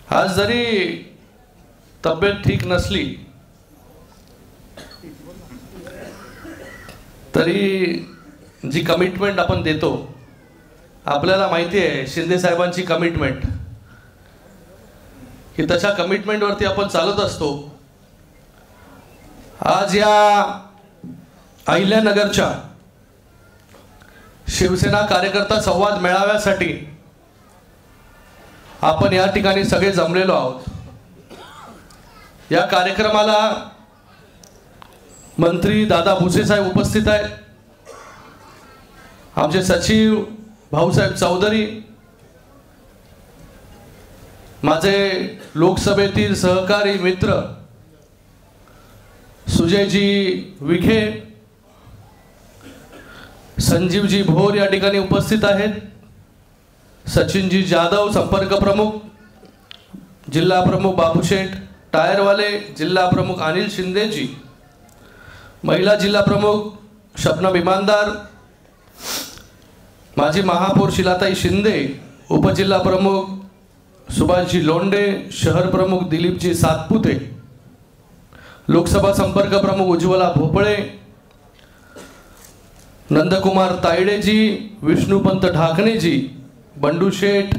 आज जरी तब्येत ठीक नसली तरी जी कमिटमेंट आपण देतो, आपल्याला माहिती आहे शिंदे साहेबांची कमिटमेंट, की तशा कमिटमेंटवरती आपण चालत असतो। आज या अहिल्यानगरच्या शिवसेना कार्यकर्ता संवाद मेळाव्यासाठी आपण या ठिकाणी सगळे जमलेलो आहोत। या कार्यक्रमाला मंत्री दादा भुसे साहेब उपस्थित आहेत, आमचे सचिव भाऊसाहेब चौधरी, माझे लोकसभेतील सहकारी मित्र सुजयजी विखे, संजीवजी भोर या ठिकाणी उपस्थित आहेत, सचिनजी जाधव संपर्क प्रमुख, जिल्हा प्रमुख बाबूशेठ टायरवाले, जिल्हा प्रमुख अनिल शिंदेजी, महिला जिल्हा प्रमुख शबनम इमानदार, माजी महापौर शिलाताई शिंदे, उपजिल्हा प्रमुख सुभाषजी लोंढे, शहर प्रमुख दिलीपजी सातपुते, लोकसभा संपर्क प्रमुख उज्ज्वला भोपळे, नंदकुमार तायडेजी, विष्णुपंत ढाकणेजी, बंडू शेठ,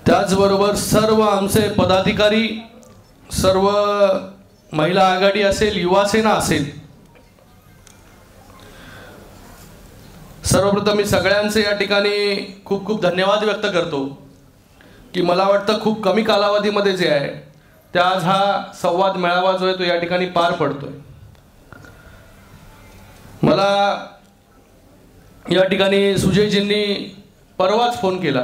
त्याचबरोबर सर्व आमचे पदाधिकारी, सर्व महिला आघाडी असेल, युवा सेना असेल, सर्वप्रथम मी सगळ्यांचे या ठिकाणी खूप खूप धन्यवाद व्यक्त करतो की मला वाटतं खूप कमी कालावधीमध्ये जे आहे ते आज हा संवाद मेळावा जो आहे तो या ठिकाणी पार पडतोय। मला या ठिकाणी सुजयजींनी परवाच फोन केला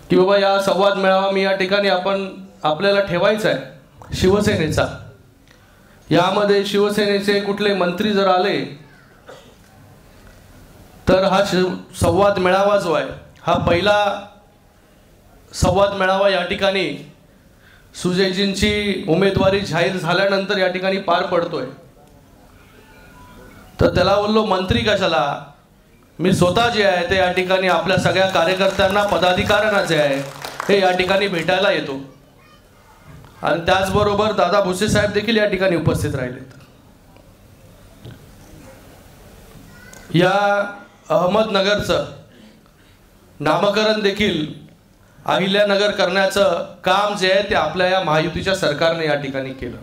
की बाबा या संवाद मेळावा मी या ठिकाणी आपल्याला ठेवायचा आहे शिवसेनेचा, यामध्ये शिवसेनेचे कुठले मंत्री जर आले तर हा संवाद मेळावा जो आहे हा पहिला संवाद मेळावा या ठिकाणी सुजयजींची उमेदवारी जाहीर झाल्यानंतर या ठिकाणी पार पडतोय। तर त्याला बोललो मंत्री कशाला, मी स्वतः जे आहे ते या ठिकाणी आपल्या सगळ्या कार्यकर्त्यांना पदाधिकाऱ्यांना जे आहे हे या ठिकाणी भेटायला येतो, आणि त्याचबरोबर दादा भुसे साहेब देखील या ठिकाणी उपस्थित राहिलेत। या अहमदनगरचं नामकरण देखील अहिल्यानगर करण्याचं काम जे आहे ते आपल्या या महायुतीच्या सरकारने या ठिकाणी केलं।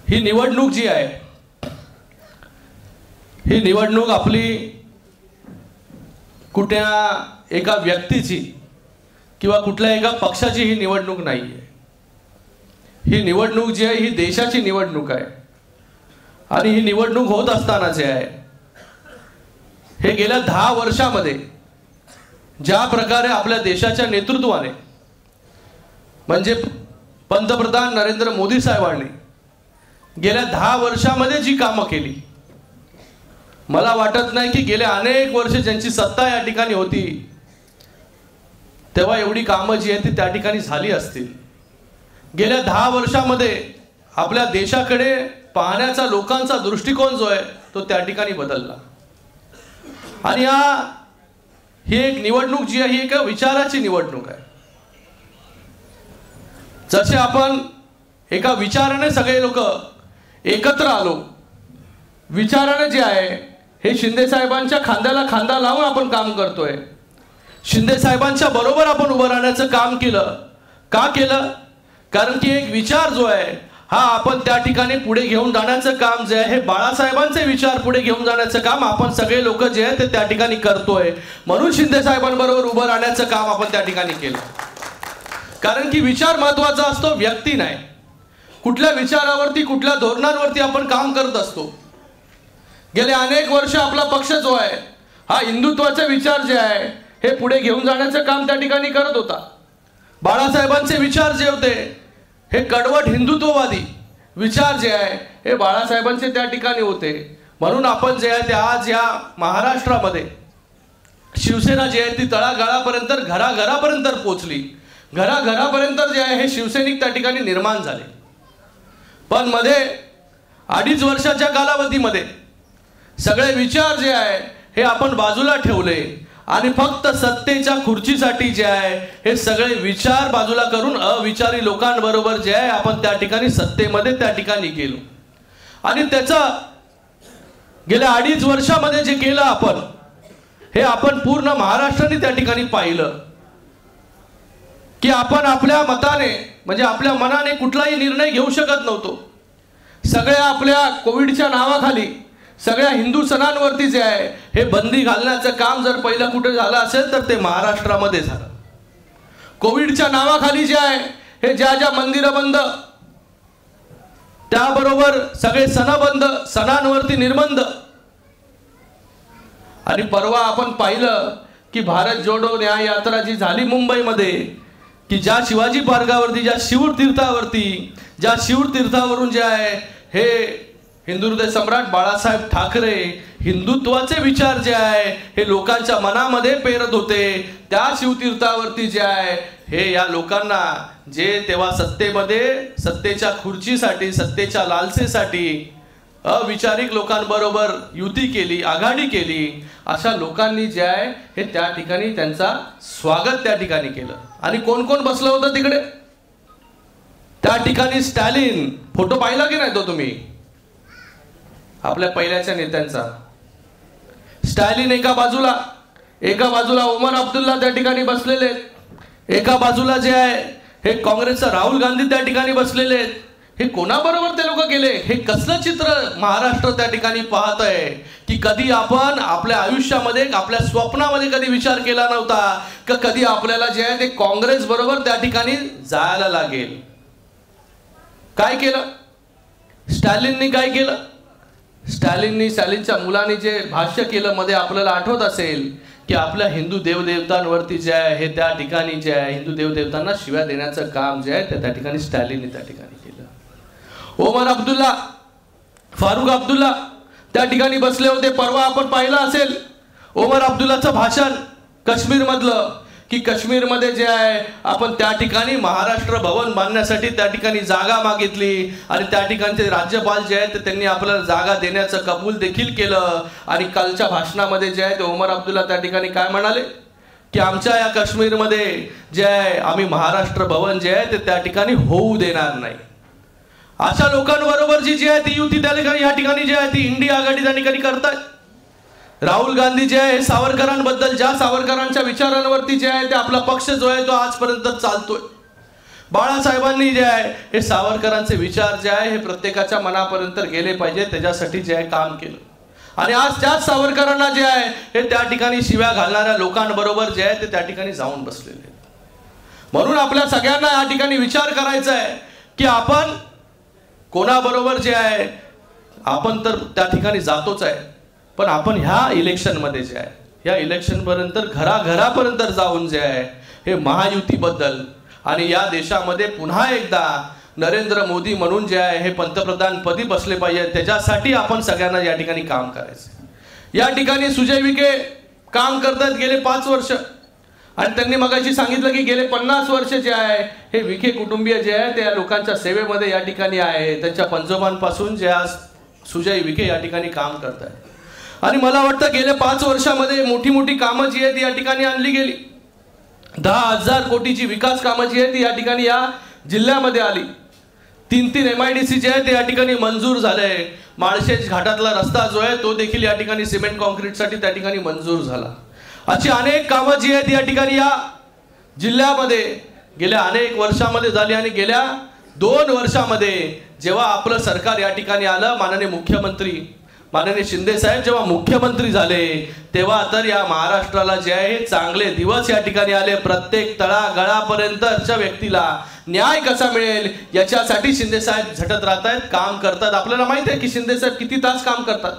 ही निवडणूक जी आहे ही निवडणूक आपली कुठल्या एका व्यक्तीची किंवा कुठल्या एका पक्षाची ही निवडणूक नाही आहे। ही निवडणूक जी आहे ही देशाची निवडणूक आहे, आणि ही निवडणूक होत असताना जे आहे हे गेल्या 10 वर्षामध्ये ज्या प्रकारे आपल्या देशाच्या नेतृत्वाने म्हणजे पंतप्रधान नरेंद्र मोदी साहेबांनी गेल्या 10 वर्षामध्ये जी कामं केली, मला वाटत नाही की गेल्या अनेक वर्ष ज्यांची सत्ता या ठिकाणी होती तेव्हा एवढी कामं जी आहेत ती त्या ठिकाणी झाली असतील। गेल्या 10 वर्षामध्ये आपल्या देशाकडे पाहण्याचा लोकांचा दृष्टिकोन जो आहे तो त्या ठिकाणी बदलला, आणि ही एक निवडणूक जी आहे ही एक विचाराची निवडणूक आहे। जसे आपण एका विचाराने सगळे लोक एकत्र आलो, विचाराने जे आहे हे शिंदे साहेबांच्या खांद्याला खांदा लावून आपण काम करतोय, शिंदे साहेबांच्या बरोबर आपण उभं राहण्याचं काम केलं। का केलं? कारण की एक विचार जो आहे हा आपण त्या ठिकाणी पुढे घेऊन जाण्याचं काम जे आहे हे बाळासाहेबांचे विचार पुढे घेऊन जाण्याचं काम आपण सगळे लोक जे आहे ते त्या ठिकाणी करतोय, म्हणून शिंदे साहेबांबरोबर उभं राहण्याचं काम आपण त्या ठिकाणी केलं। कारण की विचार महत्त्वाचा असतो, व्यक्ती नाही। कुठल्या विचारावरती कुठल्या धोरणांवरती आपण काम करत असतो। गेले अनेक वर्ष आपला पक्ष जो आहे हा हिंदुत्वाचे विचार जे आहे हे पुढे घेऊन जाण्याचं काम त्या ठिकाणी करत होता। बाळासाहेबांचे विचार जे होते हे कडवट हिंदुत्ववादी विचार जे आहे हे बाळासाहेबांचे त्या ठिकाणी होते, म्हणून आपण जे आहे ते आज या महाराष्ट्रामध्ये शिवसेना जी आहे ती तळागाळापर्यंत घराघरापर्यंत पोहोचली, घराघरापर्यंत जे आहे हे शिवसैनिक त्या ठिकाणी निर्माण झाले। पण मध्ये 2.5 वर्षाच्या कालावधीमध्ये सगळे विचार जे आहे हे आपण बाजूला ठेवले आणि फक्त सत्तेच्या खुर्चीसाठी जे आहे हे सगळे विचार बाजूला करून अविचारी लोकांबरोबर जे आहे आपण त्या ठिकाणी सत्तेमध्ये त्या ठिकाणी गेलो. आणि त्याचं गेल्या 2.5 वर्षामध्ये जे केलं आपण, हे आपण पूर्ण महाराष्ट्राने त्या ठिकाणी पाहिलं की आपण आपल्या मताने म्हणजे आपल्या मनाने कुठलाही निर्णय घेऊ शकत नव्हतो. सगळ्या आपल्या कोविडच्या नावाखाली सगळ्या हिंदू सणांवरती जे आहे हे बंदी घालण्याचं काम जर पहिलं कुठे झालं असेल तर ते महाराष्ट्रामध्ये झालं. कोविडच्या नावाखाली जे आहे हे ज्या ज्या मंदिरं बंद, त्याबरोबर सगळे सण बंद, सणांवरती निर्बंध. आणि परवा आपण पाहिलं की भारत जोडो न्याय यात्रा जी झाली मुंबईमध्ये, की ज्या शिवाजी पार्कावरती, ज्या शिवतीर्थावरती, ज्या शिवतीर्थावरून जे आहे हे हिंदू हृदय सम्राट बाळासाहेब ठाकरे हिंदुत्वाचे विचार जे आहे हे लोकांच्या मनामध्ये पेरत होते. त्या शिवतीर्थावरती जे आहे हे या लोकांना जे तेव्हा सत्तेमध्ये सत्तेच्या खुर्चीसाठी, सत्तेच्या लालसेसाठी अविचारिक लोकांबरोबर युती केली, आघाडी केली, अशा लोकांनी जे आहे हे त्या ठिकाणी त्यांचा स्वागत त्या ठिकाणी केलं. आणि कोण कोण बसलं होतं तिकडे त्या ठिकाणी? स्टॅलिन, फोटो पाहिला की नाही तो तुम्ही आपल्या पहिल्याच्या नेत्यांचा? स्टॅलिन एका बाजूला ओमर अब्दुल्ला त्या ठिकाणी बसलेले, एका बाजूला जे आहे हे काँग्रेसचा राहुल गांधी त्या ठिकाणी बसलेले आहेत. हे कोणाबरोबर ते लोक गेले? हे कसलं चित्र महाराष्ट्र त्या ठिकाणी पाहत आहे की कधी आपण आपल्या आयुष्यामध्ये, आपल्या स्वप्नामध्ये कधी विचार केला नव्हता की कधी आपल्याला जे आहे ते काँग्रेस बरोबर त्या ठिकाणी जायला लागेल. काय केलं स्टॅलिननी? काय केलं स्टॅलिनच्या मुलाने जे भाष्य केलं मध्ये आपल्याला आठवत असेल की आपल्या हिंदू देवदेवतांवरती जे आहे हे त्या ठिकाणी जे आहे हिंदू देवदेवतांना शिव्या देण्याचं काम जे आहे त्या ठिकाणी स्टॅलिनने त्या ठिकाणी केलं. ओमर अब्दुल्ला, फारुख अब्दुल्ला त्या ठिकाणी बसले होते. परवा आपण पाहिलं असेल ओमर अब्दुल्लाचं भाषण काश्मीरमधलं, की काश्मीरमध्ये जे आहे आपण त्या ठिकाणी महाराष्ट्र भवन बांधण्यासाठी त्या ठिकाणी जागा मागितली आणि त्या ठिकाणचे राज्यपाल जे आहेत त्यांनी आपल्याला जागा देण्याचं कबूल देखील केलं. आणि कालच्या भाषणामध्ये जे आहे ते ओमर अब्दुल्ला त्या ठिकाणी काय म्हणाले की आमच्या या काश्मीरमध्ये जे आहे आम्ही महाराष्ट्र भवन जे आहे ते त्या ठिकाणी होऊ देणार नाही. अशा लोकांबरोबर जी आहे ती युती त्या ठिकाणी या ठिकाणी जे आहे ती इंडिया आघाडी त्या ठिकाणी करतात. राहुल गांधी जे आहे सावरकरांबद्दल, ज्या सावरकरांच्या विचारांवरती जे आहे ते आपला पक्ष जो आहे तो आजपर्यंत चालतोय. बाळासाहेबांनी जे आहे हे सावरकरांचे विचार जे आहे हे प्रत्येकाच्या मनापर्यंत गेले पाहिजे त्याच्यासाठी जे आहे काम केलं. आणि आज त्याच सावरकरांना जे आहे हे त्या ठिकाणी शिव्या घालणाऱ्या लोकांबरोबर जे आहे ते त्या ठिकाणी जाऊन बसलेले आहेत. म्हणून आपल्या सगळ्यांना या ठिकाणी विचार करायचा आहे की आपण कोणाबरोबर जे आहे, आपण तर त्या ठिकाणी जातोच आहे, पण आपण ह्या इलेक्शनमध्ये जे आहे ह्या इलेक्शनपर्यंत घराघरापर्यंत जाऊन जे आहे हे महायुतीबद्दल आणि या देशामध्ये पुन्हा एकदा नरेंद्र मोदी म्हणून जे आहे हे पंतप्रधान पदी बसले पाहिजे त्याच्यासाठी आपण सगळ्यांना या ठिकाणी काम करायचं. या ठिकाणी सुजय विखे काम करतात गेले 5 वर्ष आणि त्यांनी मगाशी सांगितलं की गेले 50 वर्ष जे आहे हे विखे कुटुंबीय जे आहे त्या लोकांच्या सेवेमध्ये या ठिकाणी आहे. त्यांच्या पंजोबांपासून जे आज सुजय विखे या ठिकाणी काम करत आहेत. आणि मला वाटतं गेल्या 5 वर्षामध्ये मोठी मोठी कामं जी आहेत या ठिकाणी आणली गेली. 10,000 कोटीची विकास कामं जी आहेत ती या ठिकाणी या जिल्ह्यामध्ये आली. 3 MIDC जे आहे ते या ठिकाणी मंजूर झाले. माळशेज घाटातला रस्ता जो आहे तो देखील या ठिकाणी सिमेंट कॉन्क्रीटसाठी त्या ठिकाणी मंजूर झाला. अशी अनेक कामं जी आहेत या ठिकाणी या जिल्ह्यामध्ये गेल्या अनेक वर्षामध्ये झाली. आणि गेल्या 2 वर्षामध्ये जेव्हा आपलं सरकार या ठिकाणी आलं, माननीय शिंदे साहेब जेव्हा मुख्यमंत्री झाले तेव्हा तर या महाराष्ट्राला जे आहे चांगले दिवस या ठिकाणी आले. प्रत्येक तळागाळापर्यंतच्या व्यक्तीला न्याय कसा मिळेल याच्यासाठी शिंदे साहेब झटत राहतात, काम करतात. आपल्याला माहिती आहे की शिंदे साहेब किती तास काम करतात.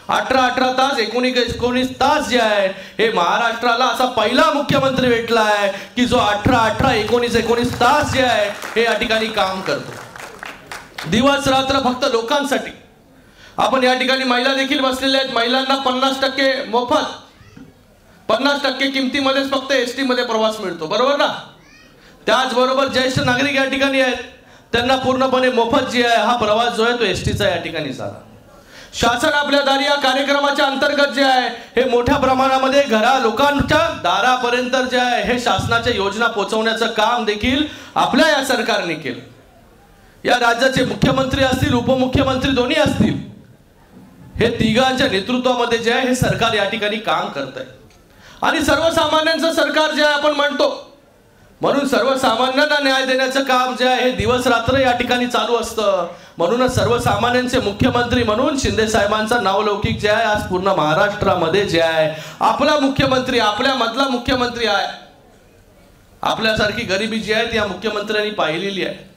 18 तास, 19 तास जे आहे हे महाराष्ट्राला असा पहिला मुख्यमंत्री भेटला आहे की जो 19 तास जे आहे हे या ठिकाणी काम करतो. दिवस रात्र फक्त लोकांसाठी. आपण या ठिकाणी महिला देखील बसलेल्या आहेत. महिलांना 50% मोफत, 50% किमतीमध्येच फक्त ST मध्ये प्रवास मिळतो, बरोबर ना? त्याचबरोबर ज्येष्ठ नागरिक या ठिकाणी आहेत, त्यांना पूर्णपणे मोफत जे आहे हा प्रवास जो आहे तो STचा या ठिकाणी झाला. शासन आपल्या दारी या कार्यक्रमाच्या अंतर्गत जे आहे हे मोठ्या प्रमाणामध्ये लोकांच्या दारापर्यंत जे आहे हे शासनाच्या योजना पोहोचवण्याचं काम देखील आपल्या या सरकारने केलं. या राज्याचे मुख्यमंत्री असतील, उपमुख्यमंत्री दोन्ही असतील, हे तिघांच्या नेतृत्वामध्ये जे आहे हे सरकार या ठिकाणी काम करत आहे. आणि सर्वसामान्यांचं सरकार जे आहे आपण म्हणतो, म्हणून सर्वसामान्यांना न्याय देण्याचं काम जे आहे हे दिवस रात्र या ठिकाणी चालू असतं. म्हणूनच सर्वसामान्यांचे मुख्यमंत्री म्हणून शिंदे साहेबांचा नावलौकिक जे आहे आज पूर्ण महाराष्ट्रामध्ये जे आहे आपला मुख्यमंत्री, आपल्या मधला मुख्यमंत्री आहे. आपल्यासारखी गरिबी जी आहे ती या मुख्यमंत्र्यांनी पाहिलेली आहे.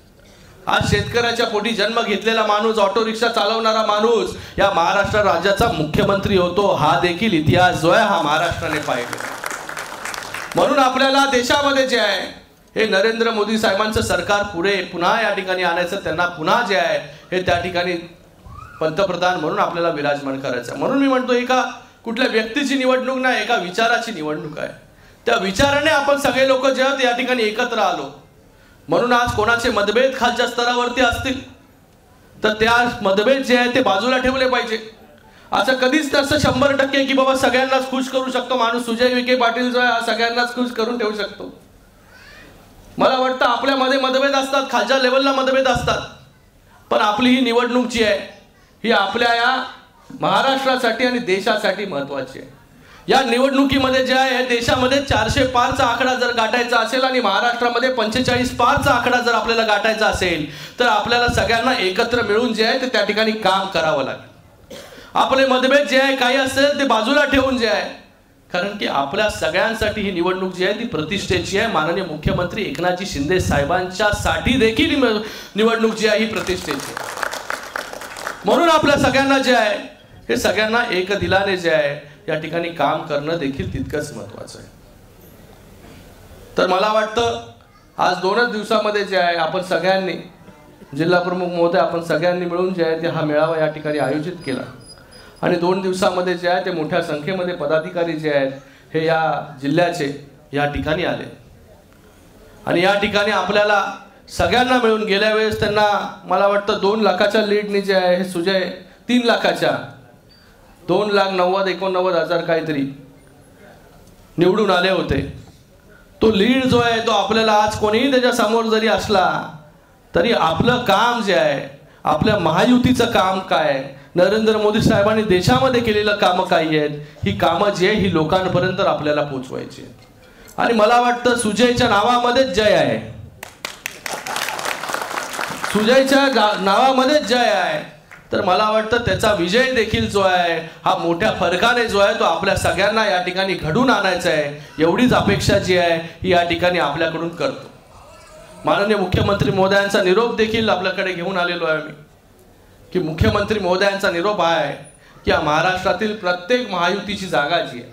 आज शेतकऱ्याच्या पोटी जन्म घेतलेला माणूस, ऑटो रिक्षा चालवणारा माणूस या महाराष्ट्र राज्याचा मुख्यमंत्री होतो. हा देखील इतिहास जो आहे हा महाराष्ट्राने पाहिलेला. म्हणून आपल्याला देशामध्ये जे आहे हे नरेंद्र मोदी साहेबांचं सरकार पुन्हा या ठिकाणी आणायचं, त्यांना पुन्हा जे आहे हे त्या ठिकाणी पंतप्रधान म्हणून आपल्याला विराजमान करायचं. म्हणून मी म्हणतो एका कुठल्या व्यक्तीची निवडणूक नाही, एका विचाराची निवडणूक आहे. त्या विचाराने आपण सगळे लोक जे आहेत या ठिकाणी एकत्र आलो. म्हणून आज कोणाचे मतभेद खालच्या स्तरावरती असतील तर त्या मतभेद जे आहे ते बाजूला ठेवले पाहिजे. असं कधीच तसं 100% की बाबा सगळ्यांनाच खुश करू शकतो माणूस. सुजय विखे पाटील जो आहे हा सगळ्यांनाच खुश करून ठेवू शकतो. मला वाटतं आपल्यामध्ये मतभेद असतात, खालच्या लेवलला मतभेद असतात, पण आपली ही निवडणूक जी आहे ही आपल्या या महाराष्ट्रासाठी आणि देशासाठी महत्त्वाची आहे. या निवडणुकीमध्ये जे आहे देशामध्ये 400 पारचा आकडा जर गाठायचा असेल आणि महाराष्ट्रामध्ये 45 पारचा आकडा जर आपल्याला गाठायचा असेल तर आपल्याला सगळ्यांना एकत्र मिळून जे आहे ते त्या ठिकाणी काम करावं लागेल. आपले मतभेद जे आहे काही असेल ते बाजूला ठेवून जे आहे, कारण की आपल्या सगळ्यांसाठी ही निवडणूक जी आहे ती प्रतिष्ठेची आहे. माननीय मुख्यमंत्री एकनाथजी शिंदे साहेबांच्या साठी देखील निवडणूक जी आहे ही प्रतिष्ठेची आहे. म्हणून आपल्या सगळ्यांना जे आहे हे सगळ्यांना एक दिलाने जे आहे या ठिकाणी काम करणं देखील तितकंच महत्त्वाचं आहे. तर मला वाटतं आज 2च दिवसामध्ये जे आहे आपण सगळ्यांनी, जिल्हा प्रमुख महोदय आपण सगळ्यांनी मिळून जे आहे ते हा मेळावा या ठिकाणी आयोजित केला. आणि 2 दिवसामध्ये जे आहे ते मोठ्या संख्येमध्ये पदाधिकारी जे आहेत हे या जिल्ह्याचे या ठिकाणी आले. आणि या ठिकाणी आपल्याला सगळ्यांना मिळून गेल्या वेळेस त्यांना मला वाटतं 2 लाखाच्या लीडनी जे आहे हे सुजय 3 लाखाच्या 2,90,89,000 काहीतरी निवडून आले होते. तो लीड जो आहे तो आपल्याला आज कोणीही त्याच्या समोर जरी असला तरी आपलं काम जे आहे, आपल्या महायुतीचं काम काय, नरेंद्र मोदी साहेबांनी देशामध्ये केलेलं कामं काय आहेत, ही कामं जी आहे ही लोकांपर्यंत आपल्याला पोहोचवायची आहेत. आणि मला वाटतं सुजयच्या नावामध्येच जय आहे, सुजयच्या नावामध्येच जय आहे. तर मला वाटतं त्याचा विजय देखील जो आहे हा मोठ्या फरकाने जो आहे तो आपल्या सगळ्यांना या ठिकाणी घडून आणायचा आहे. एवढीच अपेक्षा जी आहे ही या ठिकाणी आपल्याकडून करतो. माननीय मुख्यमंत्री महोदयांचा निरोप देखील आपल्याकडे घेऊन आलेलो आहे मी, की मुख्यमंत्री महोदयांचा निरोप आहे की महाराष्ट्रातील प्रत्येक महायुतीची जागा जी आहे,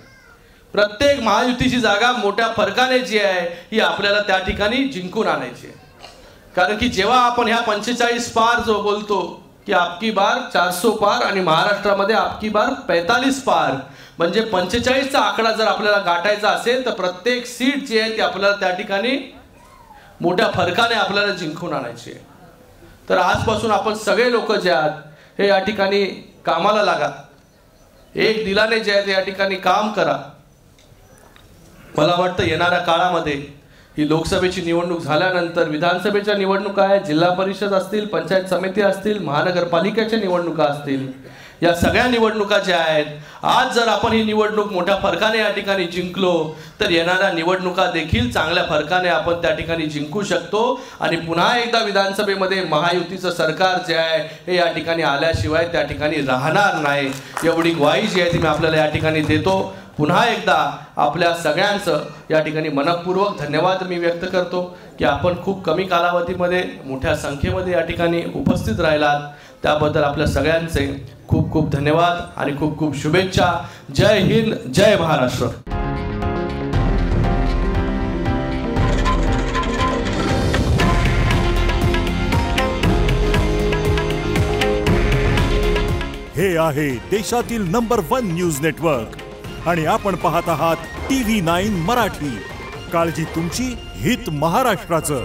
प्रत्येक महायुतीची जागा मोठ्या फरकाने जी आहे ही आपल्याला त्या ठिकाणी जिंकून आणायची आहे. कारण की जेव्हा आपण ह्या 45 पार जो बोलतो की आपकी बार 400 पार आणि महाराष्ट्रामध्ये आपकी बार 45 पार, म्हणजे 45चा आकडा जर आपल्याला गाठायचा असेल तर प्रत्येक सीट जी आहे ती आपल्याला त्या ठिकाणी मोठ्या फरकाने आपल्याला जिंकून आणायची आहे. तर आजपासून आपण सगळे लोक जे आहेत हे या ठिकाणी कामाला लागा, एक दिलाने जे आहे ते या ठिकाणी काम करा. मला वाटतं येणाऱ्या काळामध्ये ही लोकसभेची निवडणूक झाल्यानंतर विधानसभेच्या निवडणुका आहेत, जिल्हा परिषद असतील, पंचायत समिती असतील, महानगरपालिकेच्या निवडणुका असतील, या सगळ्या निवडणुका ज्या आहेत, आज जर आपण ही निवडणूक मोठ्या फरकाने या ठिकाणी जिंकलो तर येणाऱ्या निवडणुका देखील चांगल्या फरकाने आपण त्या ठिकाणी जिंकू शकतो. आणि पुन्हा एकदा विधानसभेमध्ये महायुतीचं सरकार जे आहे हे या ठिकाणी आल्याशिवाय त्या ठिकाणी राहणार नाही, एवढी ग्वाही जी आहे ती मी आपल्याला या ठिकाणी देतो. पुन्हा एकदा आपल्या सगळ्यांचं या ठिकाणी मनपूर्वक धन्यवाद मी व्यक्त करतो की आपण खूप कमी कालावधीमध्ये मोठ्या संख्येमध्ये या ठिकाणी उपस्थित राहिलात. त्याबद्दल आपल्या सगळ्यांचे खूप खूप धन्यवाद आणि खूप खूप शुभेच्छा. जय हिंद, जय महाराष्ट्र. हे आहे देशातील नंबर 1 न्यूज नेटवर्क आणि आपण पाहत आहात TV9 मराठी. काळजी तुमची, हित महाराष्ट्राचं.